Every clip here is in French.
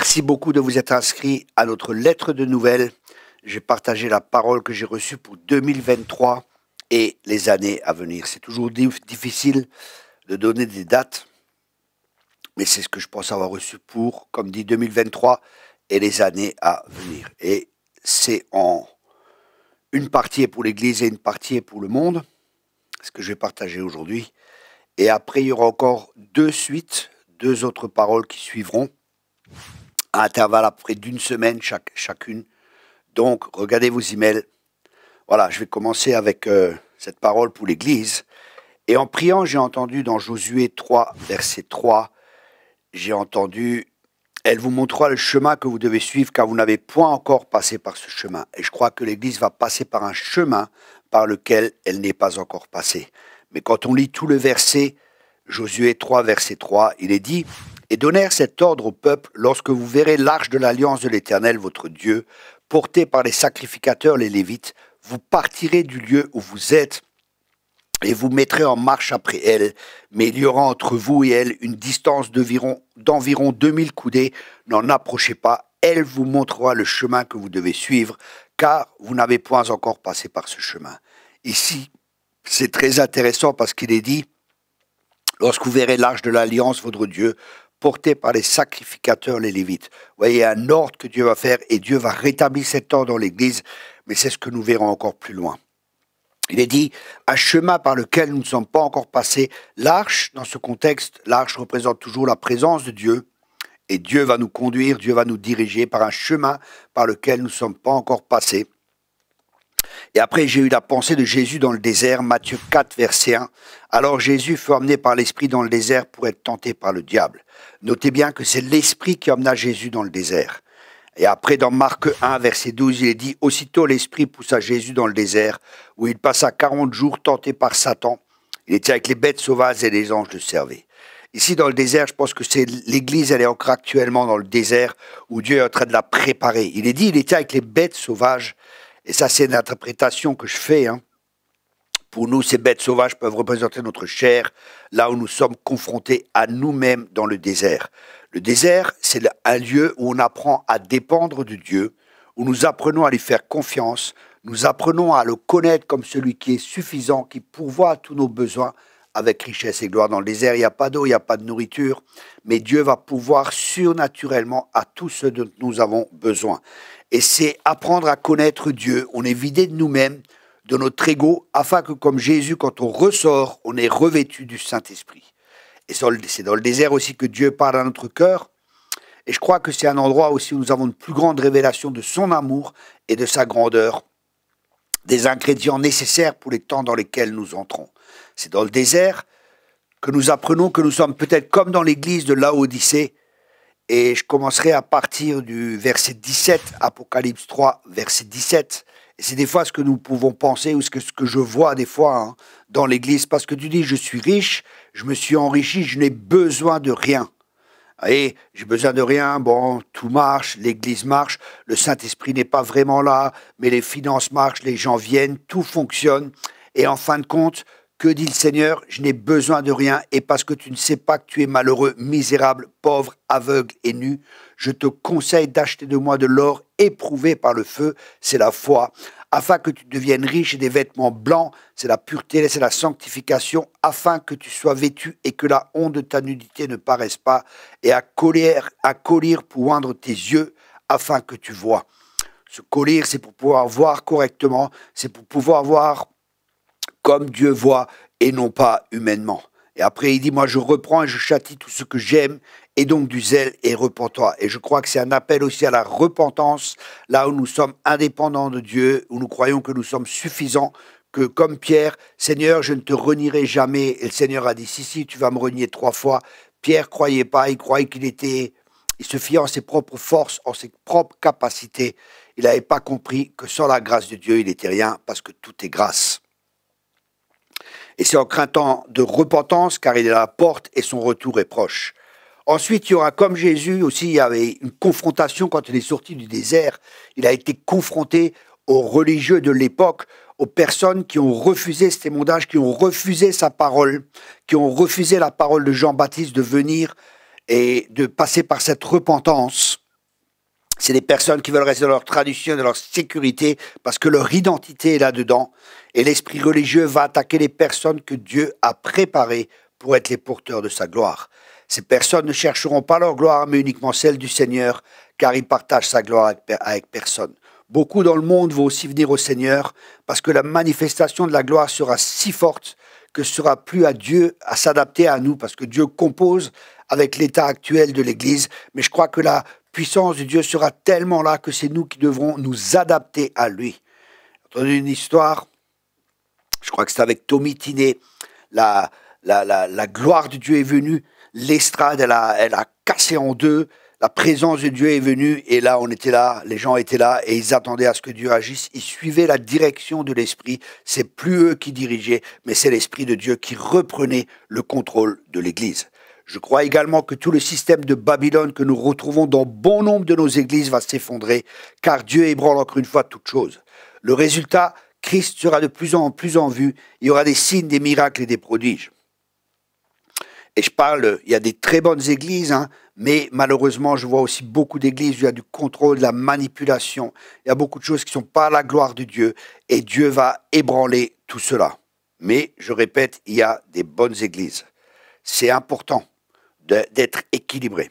Merci beaucoup de vous être inscrits à notre lettre de nouvelles. J'ai partagé la parole que j'ai reçue pour 2023 et les années à venir. C'est toujours difficile de donner des dates, mais c'est ce que je pense avoir reçu pour, comme dit, 2023 et les années à venir. Et c'est en une partie est pour l'Église et une partie est pour le monde, ce que je vais partager aujourd'hui. Et après, il y aura encore deux autres paroles qui suivront, à intervalle à peu près d'une semaine chacune. Donc, regardez vos emails. Voilà, je vais commencer avec cette parole pour l'Église. Et en priant, j'ai entendu dans Josué 3, verset 3, j'ai entendu « Elle vous montrera le chemin que vous devez suivre, car vous n'avez point encore passé par ce chemin. » Et je crois que l'Église va passer par un chemin par lequel elle n'est pas encore passée. Mais quand on lit tout le verset, Josué 3, verset 3, il est dit « Et donnèrent cet ordre au peuple, lorsque vous verrez l'arche de l'alliance de l'Éternel, votre Dieu, portée par les sacrificateurs, les Lévites, vous partirez du lieu où vous êtes et vous mettrez en marche après elle. Mais il y aura entre vous et elle une distance d'environ 2000 coudées. N'en approchez pas. Elle vous montrera le chemin que vous devez suivre, car vous n'avez point encore passé par ce chemin. » Ici, c'est très intéressant parce qu'il est dit « Lorsque vous verrez l'arche de l'alliance, votre Dieu, porté par les sacrificateurs, les Lévites. » Vous voyez, il y a un ordre que Dieu va faire et Dieu va rétablir cet ordre dans l'Église, mais c'est ce que nous verrons encore plus loin. Il est dit, un chemin par lequel nous ne sommes pas encore passés. L'arche, dans ce contexte, l'arche représente toujours la présence de Dieu, et Dieu va nous conduire, Dieu va nous diriger par un chemin par lequel nous ne sommes pas encore passés. Et après, j'ai eu la pensée de Jésus dans le désert, Matthieu 4, verset 1. Alors Jésus fut emmené par l'Esprit dans le désert pour être tenté par le diable. Notez bien que c'est l'Esprit qui emmena Jésus dans le désert. Et après, dans Marc 1, verset 12, il est dit « Aussitôt l'Esprit poussa Jésus dans le désert, où il passa 40 jours tenté par Satan. Il était avec les bêtes sauvages et les anges le servaient. » Ici, dans le désert, je pense que c'est l'Église, elle est encore actuellement dans le désert, où Dieu est en train de la préparer. Il est dit « Il était avec les bêtes sauvages ». Et ça, c'est une interprétation que je fais. Pour nous, ces bêtes sauvages peuvent représenter notre chair, là où nous sommes confrontés à nous-mêmes dans le désert. Le désert, c'est un lieu où on apprend à dépendre de Dieu, où nous apprenons à lui faire confiance, nous apprenons à le connaître comme celui qui est suffisant, qui pourvoit à tous nos besoins avec richesse et gloire. Dans le désert, il n'y a pas d'eau, il n'y a pas de nourriture, mais Dieu va pourvoir surnaturellement à tout ce dont nous avons besoin. Et c'est apprendre à connaître Dieu. On est vidé de nous-mêmes, de notre ego, afin que comme Jésus, quand on ressort, on est revêtu du Saint-Esprit. Et c'est dans le désert aussi que Dieu parle à notre cœur. Et je crois que c'est un endroit aussi où nous avons une plus grande révélation de son amour et de sa grandeur, des ingrédients nécessaires pour les temps dans lesquels nous entrons. C'est dans le désert que nous apprenons que nous sommes peut-être comme dans l'église de Laodicée. Et je commencerai à partir du verset 17, Apocalypse 3, verset 17. Et c'est des fois ce que nous pouvons penser, ou ce que je vois des fois dans l'église. Parce que tu dis, je suis riche, je me suis enrichi, je n'ai besoin de rien. Et j'ai besoin de rien, bon, tout marche, l'église marche, le Saint-Esprit n'est pas vraiment là, mais les finances marchent, les gens viennent, tout fonctionne. Et en fin de compte, que dit le Seigneur? Je n'ai besoin de rien, et parce que tu ne sais pas que tu es malheureux, misérable, pauvre, aveugle et nu, je te conseille d'acheter de moi de l'or éprouvé par le feu, c'est la foi, afin que tu deviennes riche et des vêtements blancs, c'est la pureté, c'est la sanctification, afin que tu sois vêtu et que la honte de ta nudité ne paraisse pas, et à collier pour oindre tes yeux, afin que tu vois. Ce collier, c'est pour pouvoir voir correctement, c'est pour pouvoir voir comme Dieu voit et non pas humainement. Et après, il dit, moi je reprends et je châtie tout ce que j'aime, et donc du zèle et repens-toi. Et je crois que c'est un appel aussi à la repentance, là où nous sommes indépendants de Dieu, où nous croyons que nous sommes suffisants, que comme Pierre, Seigneur, je ne te renierai jamais. Et le Seigneur a dit, si, tu vas me renier 3 fois. Pierre croyait pas, il croyait il se fiait en ses propres forces, en ses propres capacités. Il n'avait pas compris que sans la grâce de Dieu, il n'était rien, parce que tout est grâce. Et c'est en craintant de repentance, car il est à la porte et son retour est proche. Ensuite, il y aura comme Jésus aussi, il y avait une confrontation quand il est sorti du désert. Il a été confronté aux religieux de l'époque, aux personnes qui ont refusé ce témoignage, qui ont refusé sa parole, qui ont refusé la parole de Jean-Baptiste de venir et de passer par cette repentance. C'est des personnes qui veulent rester dans leur tradition, dans leur sécurité, parce que leur identité est là-dedans. Et l'esprit religieux va attaquer les personnes que Dieu a préparées pour être les porteurs de sa gloire. Ces personnes ne chercheront pas leur gloire, mais uniquement celle du Seigneur, car ils partagent sa gloire avec personne. Beaucoup dans le monde vont aussi venir au Seigneur, parce que la manifestation de la gloire sera si forte que ce sera plus à Dieu à s'adapter à nous, parce que Dieu compose avec l'état actuel de l'Église. Mais je crois que la puissance de Dieu sera tellement là que c'est nous qui devrons nous adapter à lui. J'ai entendu une histoire, je crois que c'est avec Tommy Tiné, la gloire de Dieu est venue, l'estrade, elle a cassé en deux, la présence de Dieu est venue, et là, on était là, les gens étaient là, et ils attendaient à ce que Dieu agisse, ils suivaient la direction de l'Esprit, c'est plus eux qui dirigeaient, mais c'est l'Esprit de Dieu qui reprenait le contrôle de l'Église. Je crois également que tout le système de Babylone que nous retrouvons dans bon nombre de nos églises va s'effondrer, car Dieu ébranle encore une fois toutes choses. Le résultat, Christ sera de plus en plus en vue, il y aura des signes, des miracles et des prodiges. Et je parle, il y a des très bonnes églises, mais malheureusement, je vois aussi beaucoup d'églises où il y a du contrôle, de la manipulation. Il y a beaucoup de choses qui ne sont pas à la gloire de Dieu, et Dieu va ébranler tout cela. Mais, je répète, il y a des bonnes églises. C'est important d'être équilibré.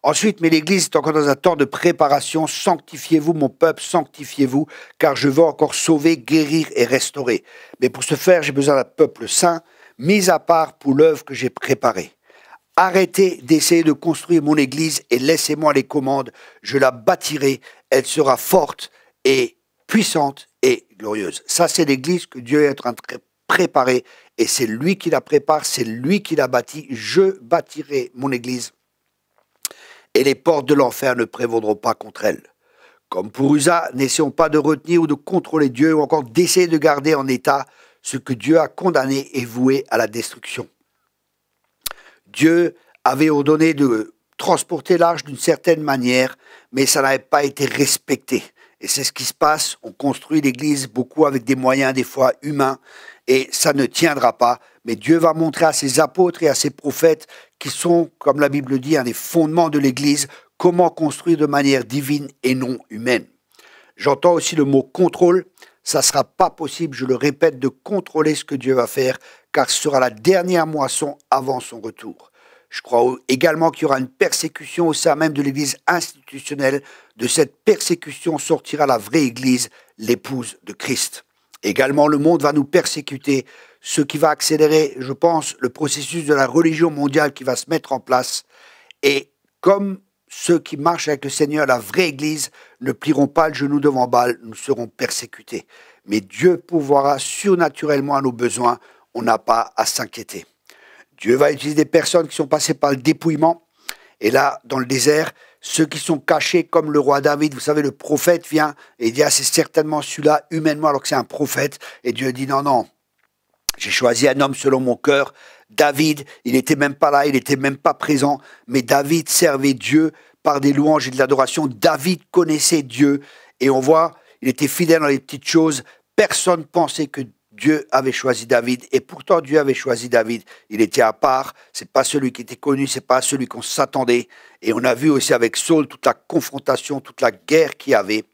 Ensuite, mais l'Église est encore dans un temps de préparation. Sanctifiez-vous, mon peuple, sanctifiez-vous, car je veux encore sauver, guérir et restaurer. Mais pour ce faire, j'ai besoin d'un peuple saint, mis à part pour l'œuvre que j'ai préparée. Arrêtez d'essayer de construire mon Église et laissez-moi les commandes. Je la bâtirai, elle sera forte et puissante et glorieuse. Ça, c'est l'Église que Dieu est en train de préparer et c'est lui qui la prépare, c'est lui qui la bâtit. Je bâtirai mon Église et les portes de l'enfer ne prévaudront pas contre elle. Comme pour Usa, n'essayons pas de retenir ou de contrôler Dieu ou encore d'essayer de garder en état ce que Dieu a condamné et voué à la destruction. Dieu avait ordonné de transporter l'arche d'une certaine manière, mais ça n'avait pas été respecté. Et c'est ce qui se passe, on construit l'Église beaucoup avec des moyens des fois humains, et ça ne tiendra pas. Mais Dieu va montrer à ses apôtres et à ses prophètes, qui sont, comme la Bible dit, un des fondements de l'Église, comment construire de manière divine et non humaine. J'entends aussi le mot contrôle. Ça ne sera pas possible, je le répète, de contrôler ce que Dieu va faire, car ce sera la dernière moisson avant son retour. Je crois également qu'il y aura une persécution au sein même de l'Église institutionnelle. De cette persécution sortira la vraie Église, l'épouse de Christ. Également, le monde va nous persécuter, ce qui va accélérer, je pense, le processus de la religion mondiale qui va se mettre en place. Et comme ceux qui marchent avec le Seigneur, la vraie Église, ne plieront pas le genou devant Baal, nous serons persécutés. Mais Dieu pourvoira surnaturellement à nos besoins, on n'a pas à s'inquiéter. Dieu va utiliser des personnes qui sont passées par le dépouillement. Et là, dans le désert, ceux qui sont cachés comme le roi David, vous savez, le prophète vient et dit, ah, c'est certainement celui-là humainement alors que c'est un prophète. Et Dieu dit, non, non, j'ai choisi un homme selon mon cœur. David, il n'était même pas là, il n'était même pas présent, mais David servait Dieu par des louanges et de l'adoration. David connaissait Dieu et on voit, il était fidèle dans les petites choses. Personne pensait que Dieu avait choisi David et pourtant Dieu avait choisi David. Il était à part, c'est pas celui qui était connu, c'est pas celui qu'on s'attendait. Et on a vu aussi avec Saul toute la confrontation, toute la guerre qu'il y avait.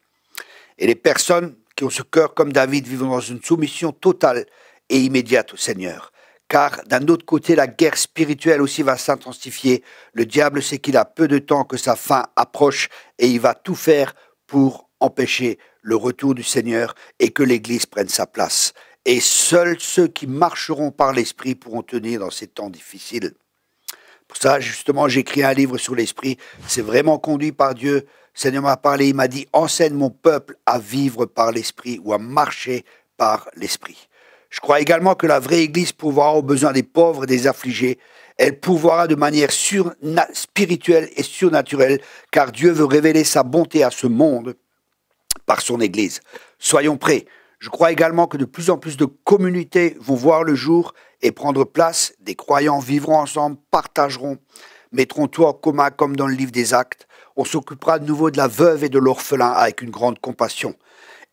Et les personnes qui ont ce cœur comme David vivent dans une soumission totale et immédiate au Seigneur. Car d'un autre côté, la guerre spirituelle aussi va s'intensifier. Le diable sait qu'il a peu de temps, que sa fin approche et il va tout faire pour empêcher le retour du Seigneur et que l'Église prenne sa place. Et seuls ceux qui marcheront par l'Esprit pourront tenir dans ces temps difficiles. Pour ça, justement, j'ai écrit un livre sur l'Esprit. C'est vraiment conduit par Dieu. Le Seigneur m'a parlé, il m'a dit « Enseigne mon peuple à vivre par l'Esprit ou à marcher par l'Esprit ». Je crois également que la vraie Église pourvoira aux besoins des pauvres et des affligés. Elle pourvoira de manière spirituelle et surnaturelle, car Dieu veut révéler sa bonté à ce monde par son Église. Soyons prêts. Je crois également que de plus en plus de communautés vont voir le jour et prendre place. Des croyants vivront ensemble, partageront, mettront tout en commun comme dans le livre des Actes. On s'occupera de nouveau de la veuve et de l'orphelin avec une grande compassion.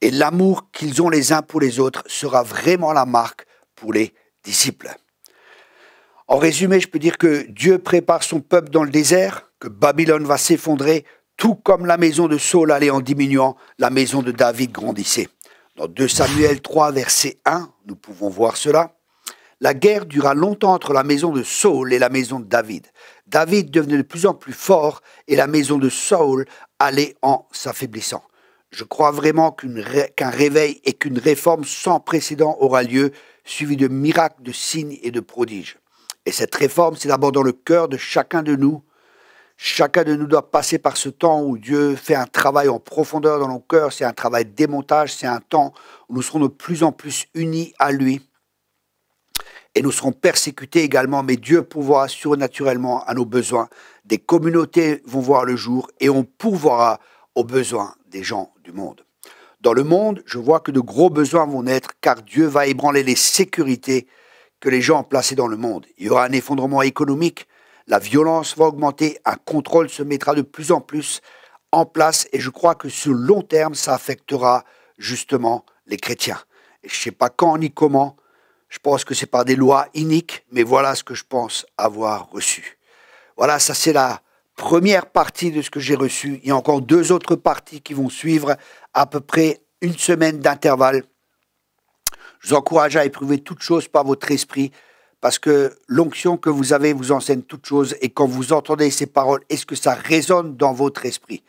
Et l'amour qu'ils ont les uns pour les autres sera vraiment la marque pour les disciples. En résumé, je peux dire que Dieu prépare son peuple dans le désert, que Babylone va s'effondrer, Tout comme la maison de Saul allait en diminuant, la maison de David grandissait. Dans 2 Samuel 3, verset 1, nous pouvons voir cela. La guerre dura longtemps entre la maison de Saul et la maison de David. David devenait de plus en plus fort et la maison de Saul allait en s'affaiblissant. Je crois vraiment qu'un réveil et qu'une réforme sans précédent aura lieu, suivi de miracles, de signes et de prodiges. Et cette réforme, c'est d'abord dans le cœur de chacun de nous. Chacun de nous doit passer par ce temps où Dieu fait un travail en profondeur dans nos cœurs. C'est un travail de démontage, c'est un temps où nous serons de plus en plus unis à lui. Et nous serons persécutés également, mais Dieu pourvoira surnaturellement à nos besoins. Des communautés vont voir le jour et on pourvoira aux besoins des gens du monde. Dans le monde, je vois que de gros besoins vont naître car Dieu va ébranler les sécurités que les gens ont placées dans le monde. Il y aura un effondrement économique, la violence va augmenter, un contrôle se mettra de plus en plus en place et je crois que sur le long terme, ça affectera justement les chrétiens. Et je ne sais pas quand ni comment. Je pense que c'est par des lois iniques, mais voilà ce que je pense avoir reçu. Voilà, ça c'est la première partie de ce que j'ai reçu. Il y a encore 2 autres parties qui vont suivre à peu près 1 semaine d'intervalle. Je vous encourage à éprouver toutes choses par votre esprit, parce que l'onction que vous avez vous enseigne toutes choses, et quand vous entendez ces paroles, est-ce que ça résonne dans votre esprit?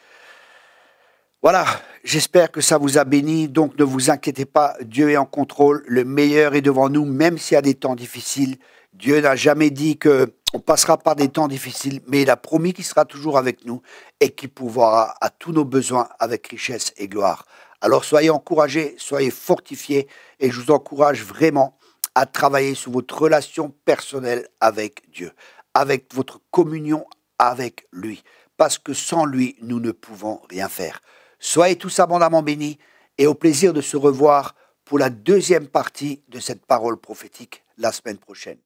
Voilà, j'espère que ça vous a béni, donc ne vous inquiétez pas, Dieu est en contrôle, le meilleur est devant nous, même s'il y a des temps difficiles. Dieu n'a jamais dit qu'on passera par des temps difficiles, mais il a promis qu'il sera toujours avec nous et qu'il pourvoira à tous nos besoins avec richesse et gloire. Alors soyez encouragés, soyez fortifiés, et je vous encourage vraiment à travailler sur votre relation personnelle avec Dieu, avec votre communion avec lui, parce que sans lui, nous ne pouvons rien faire. Soyez tous abondamment bénis et au plaisir de se revoir pour la 2e partie de cette parole prophétique la semaine prochaine.